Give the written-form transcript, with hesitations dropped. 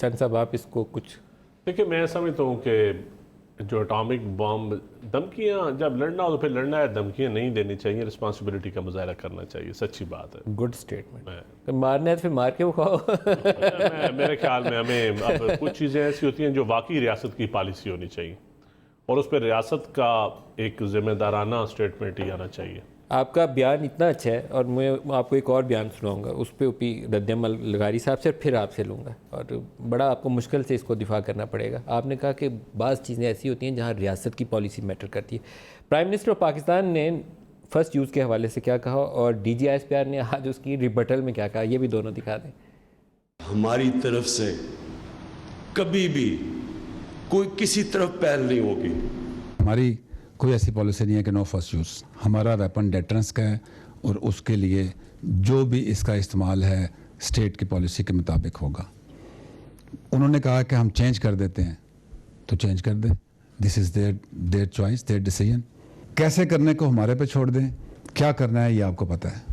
چند صاحب آپ اس کو کچھ دیکھیں میں سمجھتا ہوں کہ جو اٹامک بام دھمکیاں جب لڑنا ہو تو پھر لڑنا ہے، دھمکیاں نہیں دینی چاہیے، رسپانسبلٹی کا مظاہرہ کرنا چاہیے، سچی بات ہے. Good statement. مارنا ہے تو پھر مار کے کھاؤ. میرے خیال میں ہمیں اب کچھ چیزیں ایسی ہوتی ہیں جو واقعی ریاست کی پالیسی ہونی چاہیے اور اس پہ ریاست کا ایک ذمہ دارانہ اسٹیٹمنٹ ہی آنا چاہیے. آپ کا بیان اتنا اچھا ہے اور میں آپ کو ایک اور بیان سناؤں گا، اس پہ اوپی رد عمل لغاری صاحب سے پھر آپ سے لوں گا، اور بڑا آپ کو مشکل سے اس کو دفاع کرنا پڑے گا. آپ نے کہا کہ بعض چیزیں ایسی ہوتی ہیں جہاں ریاست کی پالیسی میٹر کرتی ہے. پرائم منسٹر آف پاکستان نے فرسٹ یوز کے حوالے سے کیا کہا اور D G S P R نے آج اس کی ریبٹل میں کیا کہا، یہ بھی دونوں دکھا دیں. ہماری طرف سے کبھی بھی کوئی کسی طرف پہل نہیں ہوگی. ہماری کوئی ایسی پالیسی نہیں ہے کہ نو فرسٹ یوز. ہمارا ویپن ڈیٹرنس کا ہے اور اس کے لیے جو بھی اس کا استعمال ہے اسٹیٹ کی پالیسی کے مطابق ہوگا. انہوں نے کہا کہ ہم چینج کر دیتے ہیں تو چینج کر دیں، this is their choice, their decision. کیسے کرنے کو ہمارے پہ چھوڑ دیں، کیا کرنا ہے یہ آپ کو پتہ ہے.